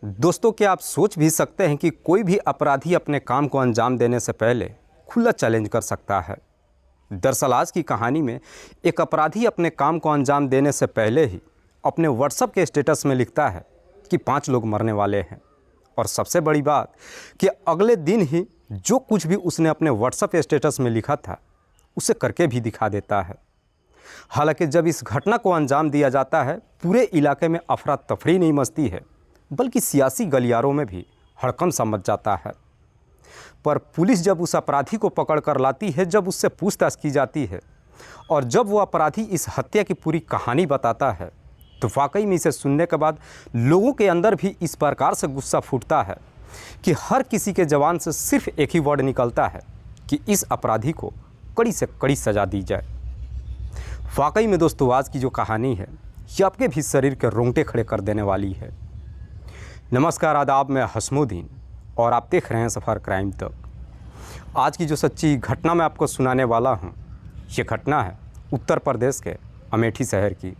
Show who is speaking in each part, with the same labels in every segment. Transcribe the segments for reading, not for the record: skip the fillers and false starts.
Speaker 1: दोस्तों, क्या आप सोच भी सकते हैं कि कोई भी अपराधी अपने काम को अंजाम देने से पहले खुला चैलेंज कर सकता है। दरअसल आज की कहानी में एक अपराधी अपने काम को अंजाम देने से पहले ही अपने व्हाट्सएप के स्टेटस में लिखता है कि 5 लोग मरने वाले हैं। और सबसे बड़ी बात कि अगले दिन ही जो कुछ भी उसने अपने व्हाट्सएप स्टेटस में लिखा था उसे करके भी दिखा देता है। हालांकि जब इस घटना को अंजाम दिया जाता है, पूरे इलाके में अफरा तफरी नहीं मचती है, बल्कि सियासी गलियारों में भी हड़कंप सा मच जाता है। पर पुलिस जब उस अपराधी को पकड़ कर लाती है, जब उससे पूछताछ की जाती है और जब वो अपराधी इस हत्या की पूरी कहानी बताता है, तो वाकई में इसे सुनने के बाद लोगों के अंदर भी इस प्रकार से गुस्सा फूटता है कि हर किसी के ज़बान से सिर्फ एक ही वर्ड निकलता है कि इस अपराधी को कड़ी से कड़ी सज़ा दी जाए। वाकई में दोस्तों, आज की जो कहानी है ये आपके भी शरीर के रोंगटे खड़े कर देने वाली है। नमस्कार, आदाब, मैं हसमुद्दीन और आप देख रहे हैं सफ़र क्राइम तक। आज की जो सच्ची घटना मैं आपको सुनाने वाला हूं, ये घटना है उत्तर प्रदेश के अमेठी शहर की।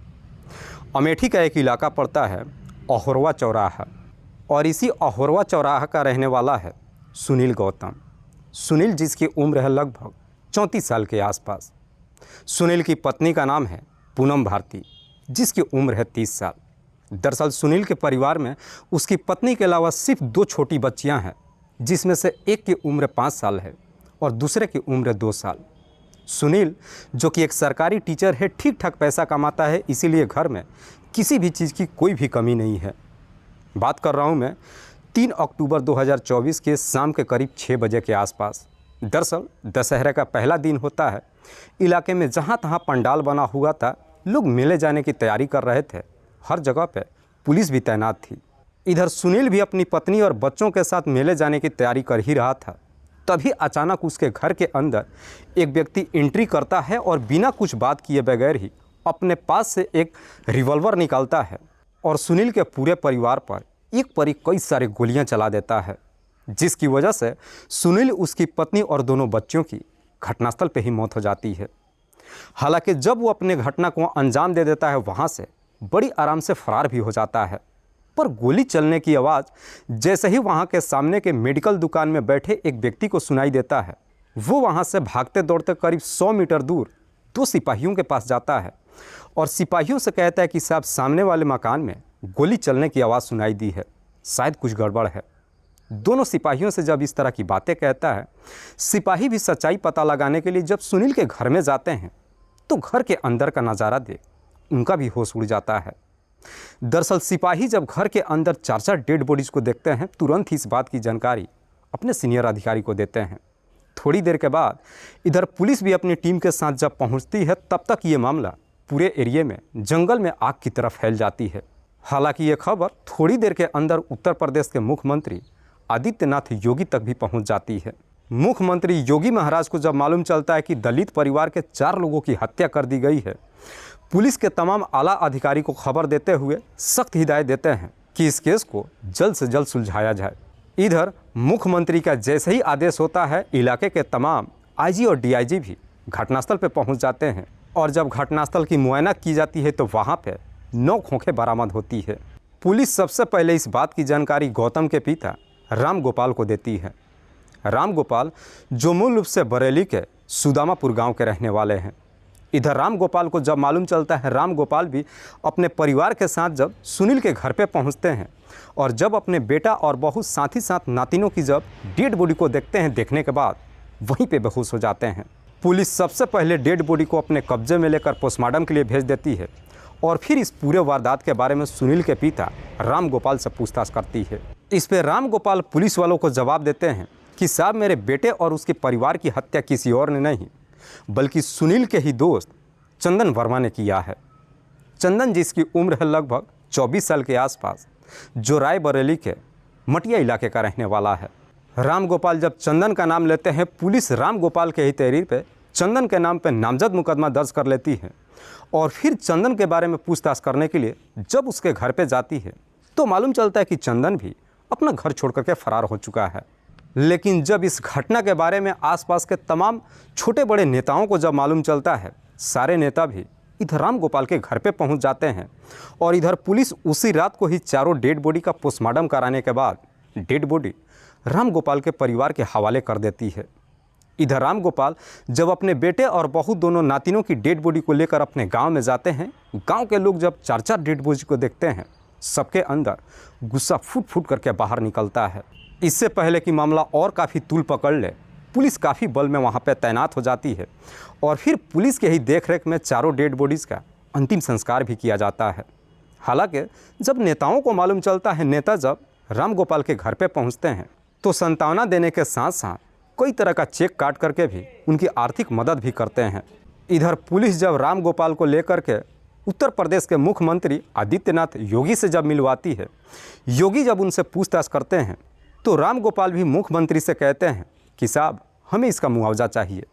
Speaker 1: अमेठी का एक इलाका पड़ता है अहोरवा चौराहा, और इसी अहोरवा चौराहा का रहने वाला है सुनील गौतम। सुनील जिसकी उम्र है लगभग 34 साल के आसपास। सुनील की पत्नी का नाम है पूनम भारती, जिसकी उम्र है 30 साल। दरअसल सुनील के परिवार में उसकी पत्नी के अलावा सिर्फ 2 छोटी बच्चियां हैं, जिसमें से एक की उम्र 5 साल है और दूसरे की उम्र 2 साल। सुनील जो कि एक सरकारी टीचर है, ठीक ठाक पैसा कमाता है, इसीलिए घर में किसी भी चीज़ की कोई भी कमी नहीं है। बात कर रहा हूँ मैं 3 अक्टूबर 2024 के शाम के करीब 6 बजे के आसपास। दरअसल दशहरा का पहला दिन होता है। इलाके में जहाँ तहाँ पंडाल बना हुआ था, लोग मेले जाने की तैयारी कर रहे थे। हर जगह पे पुलिस भी तैनात थी। इधर सुनील भी अपनी पत्नी और बच्चों के साथ मेले जाने की तैयारी कर ही रहा था। तभी अचानक उसके घर के अंदर एक व्यक्ति एंट्री करता है और बिना कुछ बात किए बगैर ही अपने पास से एक रिवॉल्वर निकालता है और सुनील के पूरे परिवार पर एक पर एक कई सारे गोलियां चला देता है, जिसकी वजह से सुनील, उसकी पत्नी और दोनों बच्चों की घटनास्थल पर ही मौत हो जाती है। हालांकि जब वो अपने घटना को अंजाम दे देता है, वहाँ से बड़ी आराम से फरार भी हो जाता है। पर गोली चलने की आवाज़ जैसे ही वहाँ के सामने के मेडिकल दुकान में बैठे एक व्यक्ति को सुनाई देता है, वो वहाँ से भागते दौड़ते करीब 100 मीटर दूर 2 सिपाहियों के पास जाता है और सिपाहियों से कहता है कि साहब, सामने वाले मकान में गोली चलने की आवाज़ सुनाई दी है, शायद कुछ गड़बड़ है। दोनों सिपाहियों से जब इस तरह की बातें कहता है, सिपाही भी सच्चाई पता लगाने के लिए जब सुनील के घर में जाते हैं, तो घर के अंदर का नज़ारा देख उनका भी होश उड़ जाता है। दरअसल सिपाही जब घर के अंदर 4 डेड बॉडीज को देखते हैं, तुरंत ही इस बात की जानकारी अपने सीनियर अधिकारी को देते हैं। थोड़ी देर के बाद इधर पुलिस भी अपनी टीम के साथ जब पहुंचती है, तब तक ये मामला पूरे एरिया में जंगल में आग की तरफ फैल जाती है। हालांकि ये खबर थोड़ी देर के अंदर उत्तर प्रदेश के मुख्यमंत्री आदित्यनाथ योगी तक भी पहुँच जाती है। मुख्यमंत्री योगी महाराज को जब मालूम चलता है कि दलित परिवार के 4 लोगों की हत्या कर दी गई है, पुलिस के तमाम आला अधिकारी को खबर देते हुए सख्त हिदायत देते हैं कि इस केस को जल्द से जल्द सुलझाया जाए। इधर मुख्यमंत्री का जैसे ही आदेश होता है, इलाके के तमाम आईजी और डीआईजी भी घटनास्थल पर पहुंच जाते हैं और जब घटनास्थल की मुआयना की जाती है, तो वहां पे 9 खोखें बरामद होती है। पुलिस सबसे पहले इस बात की जानकारी गौतम के पिता राम गोपाल को देती है। राम गोपाल जो मूल रूप से बरेली के सुदामापुर गाँव के रहने वाले हैं। इधर राम गोपाल को जब मालूम चलता है, राम गोपाल भी अपने परिवार के साथ जब सुनील के घर पे पहुंचते हैं और जब अपने बेटा और बहू साथ ही साथ नातिनों की जब डेड बॉडी को देखते हैं, देखने के बाद वहीं पे बेहोश हो जाते हैं। पुलिस सबसे पहले डेड बॉडी को अपने कब्जे में लेकर पोस्टमार्टम के लिए भेज देती है और फिर इस पूरे वारदात के बारे में सुनील के पिता राम गोपाल से पूछताछ करती है। इस पर राम गोपाल पुलिस वालों को जवाब देते हैं कि साहब, मेरे बेटे और उसके परिवार की हत्या किसी और ने नहीं, बल्कि सुनील के ही दोस्त चंदन वर्मा ने किया है। चंदन जिसकी उम्र है लगभग 24 साल के आसपास, जो रायबरेली के मटिया इलाके का रहने वाला है। राम गोपाल जब चंदन का नाम लेते हैं, पुलिस राम गोपाल के ही तहरीर पे चंदन के नाम पे नामजद मुकदमा दर्ज कर लेती है और फिर चंदन के बारे में पूछताछ करने के लिए जब उसके घर पे जाती है, तो मालूम चलता है कि चंदन भी अपना घर छोड़ करके फरार हो चुका है। लेकिन जब इस घटना के बारे में आसपास के तमाम छोटे बड़े नेताओं को जब मालूम चलता है, सारे नेता भी इधर राम गोपाल के घर पे पहुंच जाते हैं और इधर पुलिस उसी रात को ही चारों डेड बॉडी का पोस्टमार्टम कराने के बाद डेड बॉडी राम गोपाल के परिवार के हवाले कर देती है। इधर राम गोपाल जब अपने बेटे और बहू दोनों नातिनों की डेड बॉडी को लेकर अपने गांव में जाते हैं, गांव के लोग जब चार चार डेड बॉडी को देखते हैं, सबके अंदर गुस्सा फूट फूट करके बाहर निकलता है। इससे पहले कि मामला और काफ़ी तूल पकड़ ले, पुलिस काफ़ी बल में वहाँ पर तैनात हो जाती है और फिर पुलिस के ही देखरेख में चारों डेड बॉडीज़ का अंतिम संस्कार भी किया जाता है। हालांकि जब नेताओं को मालूम चलता है, नेता जब राम गोपाल के घर पे पहुंचते हैं तो सांत्वना देने के साथ साथ कई तरह का चेक काट करके भी उनकी आर्थिक मदद भी करते हैं। इधर पुलिस जब राम गोपाल को लेकर के उत्तर प्रदेश के मुख्यमंत्री आदित्यनाथ योगी से जब मिलवाती है, योगी जब उनसे पूछताछ करते हैं तो राम गोपाल भी मुख्यमंत्री से कहते हैं कि साहब हमें इसका मुआवजा चाहिए।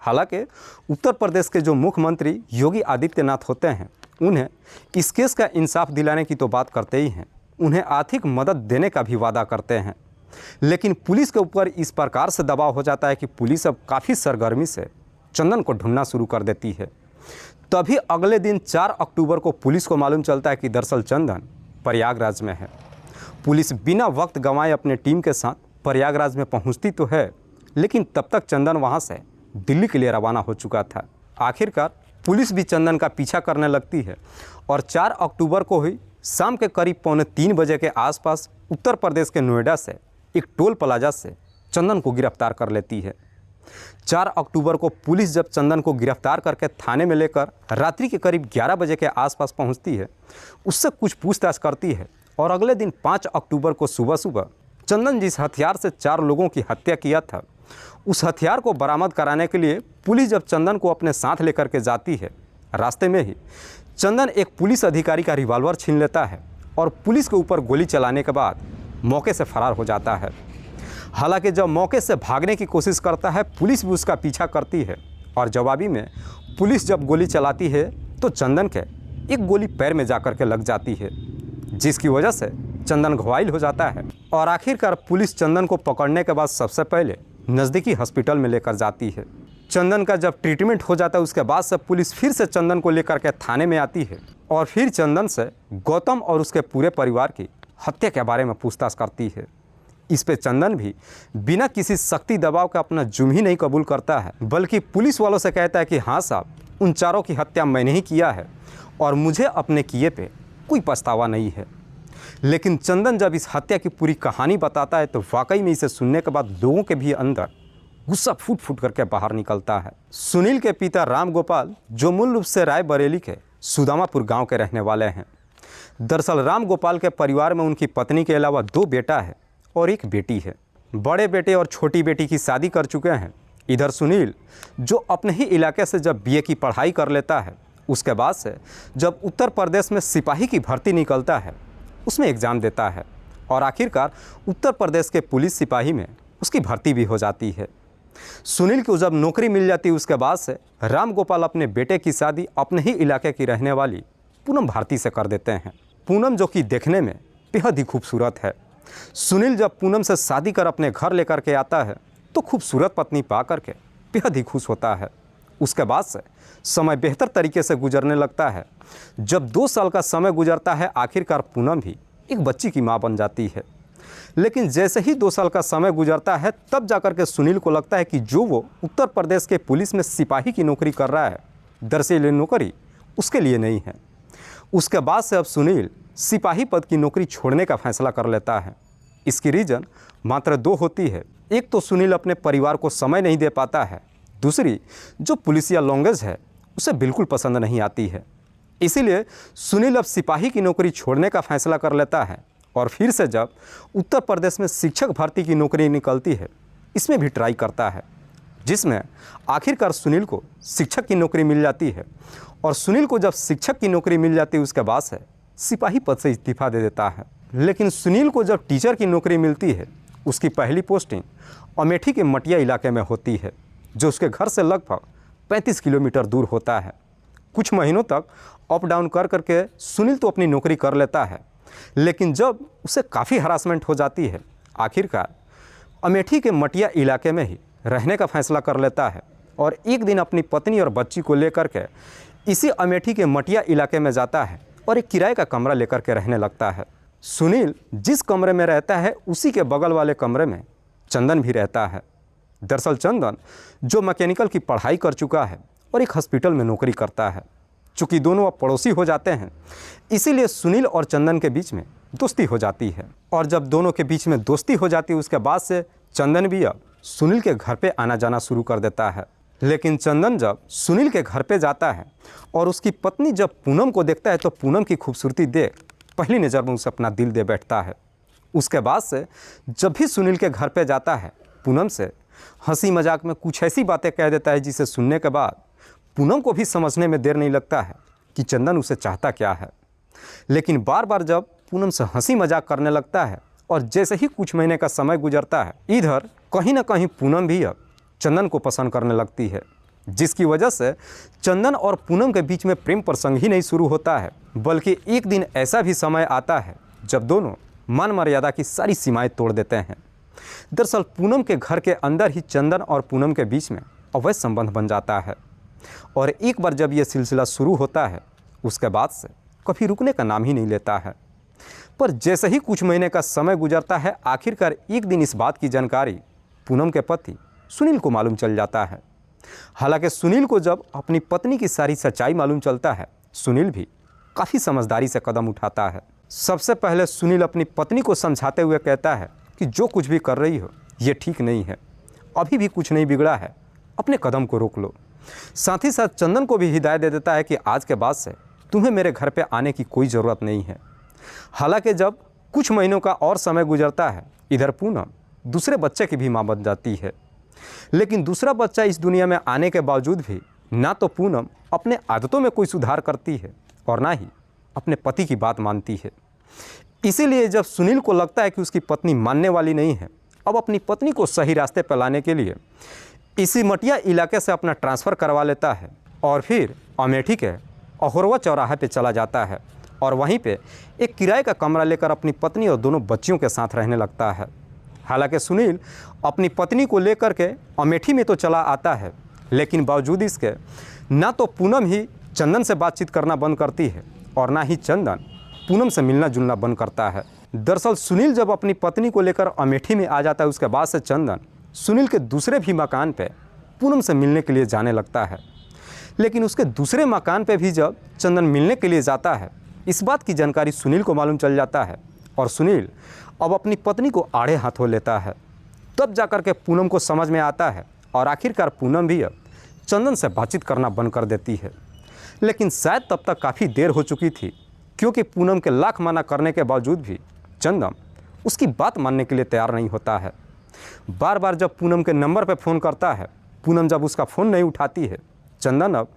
Speaker 1: हालांकि उत्तर प्रदेश के जो मुख्यमंत्री योगी आदित्यनाथ होते हैं, उन्हें इस केस का इंसाफ दिलाने की तो बात करते ही हैं, उन्हें आर्थिक मदद देने का भी वादा करते हैं। लेकिन पुलिस के ऊपर इस प्रकार से दबाव हो जाता है कि पुलिस अब काफ़ी सरगर्मी से चंदन को ढूंढना शुरू कर देती है। तभी अगले दिन 4 अक्टूबर को पुलिस को मालूम चलता है कि दरअसल चंदन प्रयागराज में है। पुलिस बिना वक्त गंवाए अपने टीम के साथ प्रयागराज में पहुंचती तो है, लेकिन तब तक चंदन वहां से दिल्ली के लिए रवाना हो चुका था। आखिरकार पुलिस भी चंदन का पीछा करने लगती है और 4 अक्टूबर को ही शाम के करीब 2:45 बजे के आसपास उत्तर प्रदेश के नोएडा से एक टोल प्लाजा से चंदन को गिरफ्तार कर लेती है। 4 अक्टूबर को पुलिस जब चंदन को गिरफ्तार करके थाने में लेकर रात्रि के करीब 11 बजे के आसपास पहुंचती है, उससे कुछ पूछताछ करती है और अगले दिन 5 अक्टूबर को सुबह सुबह चंदन जिस हथियार से 4 लोगों की हत्या किया था, उस हथियार को बरामद कराने के लिए पुलिस जब चंदन को अपने साथ लेकर के जाती है, रास्ते में ही चंदन एक पुलिस अधिकारी का रिवॉल्वर छीन लेता है और पुलिस के ऊपर गोली चलाने के बाद मौके से फरार हो जाता है। हालांकि जब मौके से भागने की कोशिश करता है, पुलिस भी उसका पीछा करती है और जवाबी में पुलिस जब गोली चलाती है तो चंदन के एक गोली पैर में जाकर के लग जाती है, जिसकी वजह से चंदन घायल हो जाता है। और आखिरकार पुलिस चंदन को पकड़ने के बाद सबसे पहले नज़दीकी हॉस्पिटल में लेकर जाती है। चंदन का जब ट्रीटमेंट हो जाता है, उसके बाद से पुलिस फिर से चंदन को लेकर के थाने में आती है और फिर चंदन से गौतम और उसके पूरे परिवार की हत्या के बारे में पूछताछ करती है। इस पे चंदन भी बिना किसी सख्ती दबाव का अपना जुर्म ही नहीं कबूल करता है, बल्कि पुलिस वालों से कहता है कि हाँ साहब, उन चारों की हत्या मैंने ही किया है और मुझे अपने किए पे कोई पछतावा नहीं है। लेकिन चंदन जब इस हत्या की पूरी कहानी बताता है तो वाकई में इसे सुनने के बाद लोगों के भी अंदर गुस्सा फूट फूट करके बाहर निकलता है। सुनील के पिता राम गोपाल, जो मूल रूप से रायबरेली के सुदामापुर गांव के रहने वाले हैं। दरअसल राम गोपाल के परिवार में उनकी पत्नी के अलावा 2 बेटा है और 1 बेटी है। बड़े बेटे और छोटी बेटी की शादी कर चुके हैं। इधर सुनील, जो अपने ही इलाके से जब BA की पढ़ाई कर लेता है, उसके बाद से जब उत्तर प्रदेश में सिपाही की भर्ती निकलता है, उसमें एग्ज़ाम देता है और आखिरकार उत्तर प्रदेश के पुलिस सिपाही में उसकी भर्ती भी हो जाती है। सुनील को जब नौकरी मिल जाती है, उसके बाद से राम गोपाल अपने बेटे की शादी अपने ही इलाके की रहने वाली पूनम भारती से कर देते हैं। पूनम जो कि देखने में बेहद ही खूबसूरत है। सुनील जब पूनम से शादी कर अपने घर लेकर के आता है तो खूबसूरत पत्नी पा करके बेहद ही खुश होता है। उसके बाद से समय बेहतर तरीके से गुजरने लगता है। जब 2 साल का समय गुजरता है, आखिरकार पूनम भी एक बच्ची की माँ बन जाती है। लेकिन जैसे ही 2 साल का समय गुजरता है, तब जाकर के सुनील को लगता है कि जो वो उत्तर प्रदेश के पुलिस में सिपाही की नौकरी कर रहा है, दरअसल ये नौकरी उसके लिए नहीं है। उसके बाद से अब सुनील सिपाही पद की नौकरी छोड़ने का फैसला कर लेता है। इसकी रीज़न मात्र 2 होती है। एक तो सुनील अपने परिवार को समय नहीं दे पाता है, दूसरी जो पुलिसिया लैंग्वेज है उसे बिल्कुल पसंद नहीं आती है। इसीलिए सुनील अब सिपाही की नौकरी छोड़ने का फैसला कर लेता है और फिर से जब उत्तर प्रदेश में शिक्षक भर्ती की नौकरी निकलती है, इसमें भी ट्राई करता है, जिसमें आखिरकार सुनील को शिक्षक की नौकरी मिल जाती है। और सुनील को जब शिक्षक की नौकरी मिल जाती है, उसके बाद से सिपाही पद से इस्तीफा दे देता है। लेकिन सुनील को जब टीचर की नौकरी मिलती है, उसकी पहली पोस्टिंग अमेठी के मटिया इलाके में होती है, जो उसके घर से लगभग 35 किलोमीटर दूर होता है। कुछ महीनों तक अप डाउन कर करके सुनील तो अपनी नौकरी कर लेता है, लेकिन जब उसे काफ़ी हरासमेंट हो जाती है, आखिरकार अमेठी के मटिया इलाके में ही रहने का फैसला कर लेता है और एक दिन अपनी पत्नी और बच्ची को लेकर के इसी अमेठी के मटिया इलाके में जाता है और एक किराए का कमरा लेकर के रहने लगता है। सुनील जिस कमरे में रहता है उसी के बगल वाले कमरे में चंदन भी रहता है। दरअसल चंदन जो मैकेनिकल की पढ़ाई कर चुका है और एक हॉस्पिटल में नौकरी करता है। चूँकि दोनों अब पड़ोसी हो जाते हैं, इसीलिए सुनील और चंदन के बीच में दोस्ती हो जाती है। और जब दोनों के बीच में दोस्ती हो जाती है, उसके बाद से चंदन भी अब सुनील के घर पे आना जाना शुरू कर देता है। लेकिन चंदन जब सुनील के घर पे जाता है और उसकी पत्नी जब पूनम को देखता है तो पूनम की खूबसूरती देख पहली नज़र में उसे अपना दिल दे बैठता है। उसके बाद से जब भी सुनील के घर पे जाता है, पूनम से हंसी मजाक में कुछ ऐसी बातें कह देता है जिसे सुनने के बाद पूनम को भी समझने में देर नहीं लगता है कि चंदन उसे चाहता क्या है। लेकिन बार बार जब पूनम से हंसी मजाक करने लगता है और जैसे ही कुछ महीने का समय गुजरता है, इधर कहीं ना कहीं पूनम भी अब चंदन को पसंद करने लगती है, जिसकी वजह से चंदन और पूनम के बीच में प्रेम प्रसंग ही नहीं शुरू होता है, बल्कि एक दिन ऐसा भी समय आता है जब दोनों मान मर्यादा की सारी सीमाएं तोड़ देते हैं। दरअसल पूनम के घर के अंदर ही चंदन और पूनम के बीच में अवैध संबंध बन जाता है और एक बार जब यह सिलसिला शुरू होता है, उसके बाद से कभी रुकने का नाम ही नहीं लेता है। पर जैसे ही कुछ महीने का समय गुजरता है, आखिरकार एक दिन इस बात की जानकारी पूनम के पति सुनील को मालूम चल जाता है। हालांकि सुनील को जब अपनी पत्नी की सारी सच्चाई मालूम चलता है, सुनील भी काफ़ी समझदारी से कदम उठाता है। सबसे पहले सुनील अपनी पत्नी को समझाते हुए कहता है कि जो कुछ भी कर रही हो ये ठीक नहीं है, अभी भी कुछ नहीं बिगड़ा है, अपने कदम को रोक लो। साथ ही साथ चंदन को भी हिदायत दे देता है कि आज के बाद से तुम्हें मेरे घर पे आने की कोई ज़रूरत नहीं है। हालांकि जब कुछ महीनों का और समय गुजरता है, इधर पूनम दूसरे बच्चे की भी मां बन जाती है। लेकिन दूसरा बच्चा इस दुनिया में आने के बावजूद भी ना तो पूनम अपने आदतों में कोई सुधार करती है और ना ही अपने पति की बात मानती है। इसीलिए जब सुनील को लगता है कि उसकी पत्नी मानने वाली नहीं है, अब अपनी पत्नी को सही रास्ते पर लाने के लिए इसी मटिया इलाके से अपना ट्रांसफ़र करवा लेता है और फिर अमेठी के अहोरवा चौराहे पे चला जाता है और वहीं पे एक किराए का कमरा लेकर अपनी पत्नी और दोनों बच्चियों के साथ रहने लगता है। हालांकि सुनील अपनी पत्नी को लेकर के अमेठी में तो चला आता है, लेकिन बावजूद इसके ना तो पूनम ही चंदन से बातचीत करना बंद करती है और ना ही चंदन पूनम से मिलना जुलना बंद करता है। दरअसल सुनील जब अपनी पत्नी को लेकर अमेठी में आ जाता है, उसके बाद से चंदन सुनील के दूसरे भी मकान पे पूनम से मिलने के लिए जाने लगता है। लेकिन उसके दूसरे मकान पे भी जब चंदन मिलने के लिए जाता है, इस बात की जानकारी सुनील को मालूम चल जाता है और सुनील अब अपनी पत्नी को आड़े हाथों लेता है। तब जाकर के पूनम को समझ में आता है और आखिरकार पूनम भी अब चंदन से बातचीत करना बंद कर देती है। लेकिन शायद तब तक काफ़ी देर हो चुकी थी, क्योंकि पूनम के लाख मना करने के बावजूद भी चंदन उसकी बात मानने के लिए तैयार नहीं होता है। बार बार जब पूनम के नंबर पर फ़ोन करता है, पूनम जब उसका फ़ोन नहीं उठाती है, चंदन अब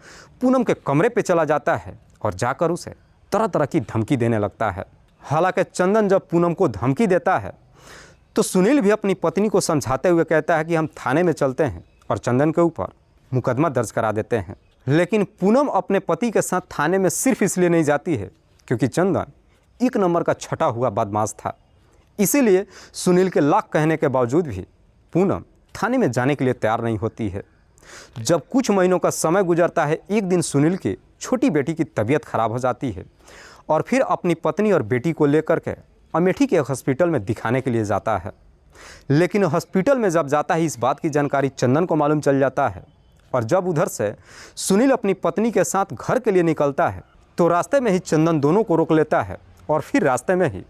Speaker 1: पूनम के कमरे पे चला जाता है और जाकर उसे तरह तरह की धमकी देने लगता है। हालांकि चंदन जब पूनम को धमकी देता है तो सुनील भी अपनी पत्नी को समझाते हुए कहता है कि हम थाने में चलते हैं और चंदन के ऊपर मुकदमा दर्ज करा देते हैं। लेकिन पूनम अपने पति के साथ थाने में सिर्फ इसलिए नहीं जाती है क्योंकि चंदन एक नंबर का छटा हुआ बदमाश था। इसीलिए सुनील के लाख कहने के बावजूद भी पूनम थाने में जाने के लिए तैयार नहीं होती है। जब कुछ महीनों का समय गुजरता है, एक दिन सुनील की छोटी बेटी की तबीयत खराब हो जाती है और फिर अपनी पत्नी और बेटी को लेकर के अमेठी के एक हॉस्पिटल में दिखाने के लिए जाता है। लेकिन हॉस्पिटल में जब जाता है, इस बात की जानकारी चंदन को मालूम चल जाता है और जब उधर से सुनील अपनी पत्नी के साथ घर के लिए निकलता है तो रास्ते में ही चंदन दोनों को रोक लेता है और फिर रास्ते में ही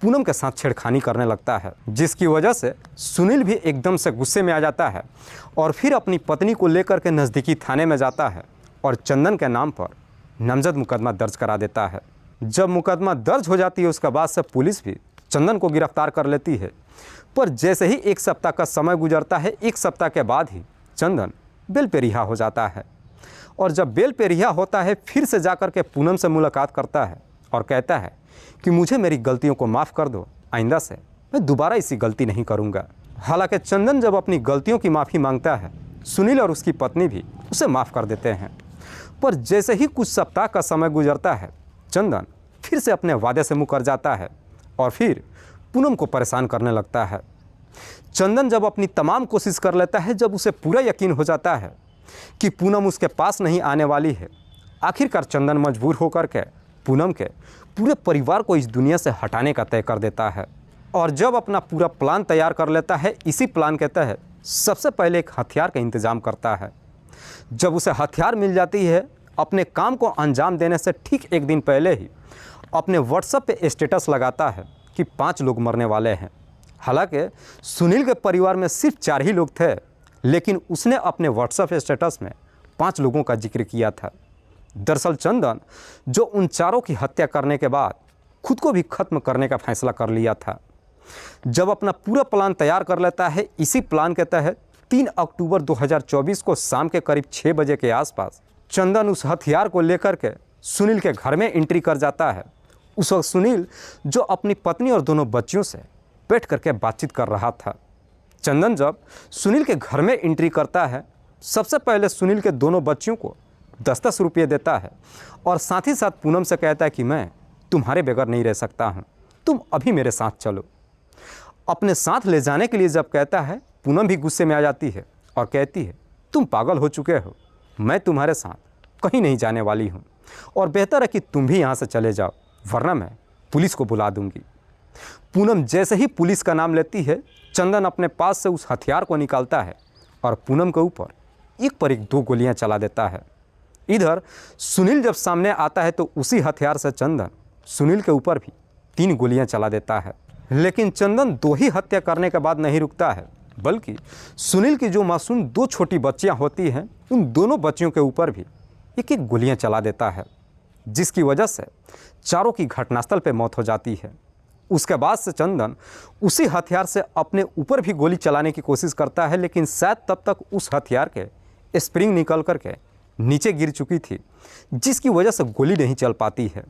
Speaker 1: पूनम के साथ छेड़खानी करने लगता है, जिसकी वजह से सुनील भी एकदम से गुस्से में आ जाता है और फिर अपनी पत्नी को लेकर के नज़दीकी थाने में जाता है और चंदन के नाम पर नामजद मुकदमा दर्ज करा देता है। जब मुकदमा दर्ज हो जाती है, उसके बाद से पुलिस भी चंदन को गिरफ्तार कर लेती है। पर जैसे ही एक सप्ताह का समय गुजरता है, एक सप्ताह के बाद ही चंदन बेल पे रिहा हो जाता है और जब बेल पे रिहा होता है, फिर से जाकर के पूनम से मुलाकात करता है और कहता है कि मुझे मेरी गलतियों को माफ़ कर दो, आइंदा से मैं दोबारा इसी गलती नहीं करूँगा। हालांकि चंदन जब अपनी गलतियों की माफ़ी मांगता है, सुनील और उसकी पत्नी भी उसे माफ़ कर देते हैं। पर जैसे ही कुछ सप्ताह का समय गुजरता है, चंदन फिर से अपने वादे से मुकर जाता है और फिर पूनम को परेशान करने लगता है। चंदन जब अपनी तमाम कोशिश कर लेता है, जब उसे पूरा यकीन हो जाता है कि पूनम उसके पास नहीं आने वाली है, आखिरकार चंदन मजबूर होकर के पूनम के पूरे परिवार को इस दुनिया से हटाने का तय कर देता है। और जब अपना पूरा प्लान तैयार कर लेता है, इसी प्लान के तहत सबसे पहले एक हथियार का इंतज़ाम करता है। जब उसे हथियार मिल जाती है, अपने काम को अंजाम देने से ठीक एक दिन पहले ही अपने व्हाट्सएप पे स्टेटस लगाता है कि 5 लोग मरने वाले हैं। हालांकि सुनील के परिवार में सिर्फ 4 ही लोग थे, लेकिन उसने अपने व्हाट्सएप स्टेटस में 5 लोगों का जिक्र किया था। दरअसल चंदन जो उन चारों की हत्या करने के बाद खुद को भी खत्म करने का फैसला कर लिया था। जब अपना पूरा प्लान तैयार कर लेता है, इसी प्लान के तहत 3 अक्टूबर 2024 को शाम के करीब 6 बजे के आसपास चंदन उस हथियार को लेकर के सुनील के घर में एंट्री कर जाता है। उस वक्त सुनील जो अपनी पत्नी और दोनों बच्चियों से बैठ करके बातचीत कर रहा था। चंदन जब सुनील के घर में एंट्री करता है, सबसे पहले सुनील के दोनों बच्चियों को 10-10 रुपये देता है और साथ ही साथ पूनम से कहता है कि मैं तुम्हारे बगैर नहीं रह सकता हूँ, तुम अभी मेरे साथ चलो। अपने साथ ले जाने के लिए जब कहता है, पूनम भी गुस्से में आ जाती है और कहती है, तुम पागल हो चुके हो, मैं तुम्हारे साथ कहीं नहीं जाने वाली हूँ और बेहतर है कि तुम भी यहाँ से चले जाओ, वरना मैं पुलिस को बुला दूँगी। पूनम जैसे ही पुलिस का नाम लेती है, चंदन अपने पास से उस हथियार को निकालता है और पूनम के ऊपर एक पर एक 2 गोलियां चला देता है। इधर सुनील जब सामने आता है तो उसी हथियार से चंदन सुनील के ऊपर भी 3 गोलियां चला देता है। लेकिन चंदन 2 ही हत्या करने के बाद नहीं रुकता है, बल्कि सुनील की जो मासूम 2 छोटी बच्चियां होती हैं, उन दोनों बच्चियों के ऊपर भी 1-1 गोलियां चला देता है, जिसकी वजह से चारों की घटनास्थल पर मौत हो जाती है। उसके बाद से चंदन उसी हथियार से अपने ऊपर भी गोली चलाने की कोशिश करता है, लेकिन शायद तब तक उस हथियार के स्प्रिंग निकल करके नीचे गिर चुकी थी, जिसकी वजह से गोली नहीं चल पाती है।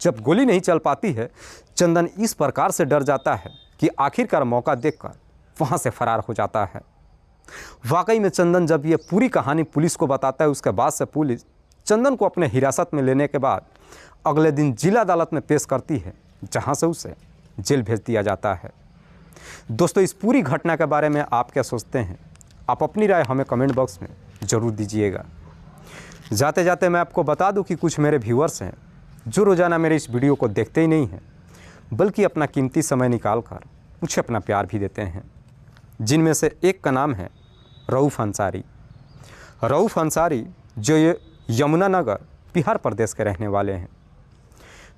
Speaker 1: जब गोली नहीं चल पाती है, चंदन इस प्रकार से डर जाता है कि आखिरकार मौका देखकर वहाँ से फरार हो जाता है। वाकई में चंदन जब ये पूरी कहानी पुलिस को बताता है, उसके बाद से पुलिस चंदन को अपने हिरासत में लेने के बाद अगले दिन जिला अदालत में पेश करती है, जहाँ से उसे जेल भेज दिया जाता है। दोस्तों, इस पूरी घटना के बारे में आप क्या सोचते हैं? आप अपनी राय हमें कमेंट बॉक्स में ज़रूर दीजिएगा। जाते जाते मैं आपको बता दूं कि कुछ मेरे व्यूअर्स हैं जो रोज़ाना मेरे इस वीडियो को देखते ही नहीं हैं, बल्कि अपना कीमती समय निकाल कर मुझे अपना प्यार भी देते हैं, जिनमें से एक का नाम है रऊफ़ अंसारी। रऊफ़ अंसारी जो ये यमुनानगर बिहार प्रदेश के रहने वाले हैं।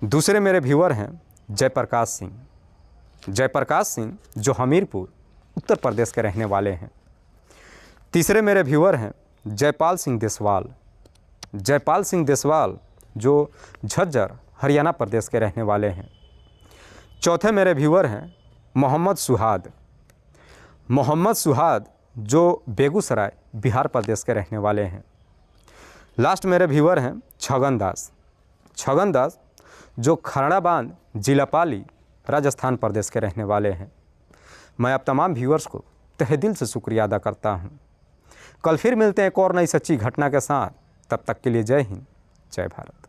Speaker 1: दूसरे मेरे व्यूअर हैं जयप्रकाश सिंह। जयप्रकाश सिंह जो हमीरपुर उत्तर प्रदेश के रहने वाले हैं। तीसरे मेरे व्यूअर हैं जयपाल सिंह देसवाल। जयपाल सिंह देसवाल जो झज्जर हरियाणा प्रदेश के रहने वाले हैं। चौथे मेरे व्यूअर हैं मोहम्मद सुहाद। मोहम्मद सुहाद जो बेगूसराय बिहार प्रदेश के रहने वाले हैं। लास्ट मेरे व्यूअर हैं छगन दास। छगन दास जो खरड़ा बांध जिला पाली राजस्थान प्रदेश के रहने वाले हैं। मैं आप तमाम व्यूअर्स को तहे दिल से शुक्रिया अदा करता हूं। कल फिर मिलते हैं एक और नई सच्ची घटना के साथ। तब तक के लिए जय हिंद, जय भारत।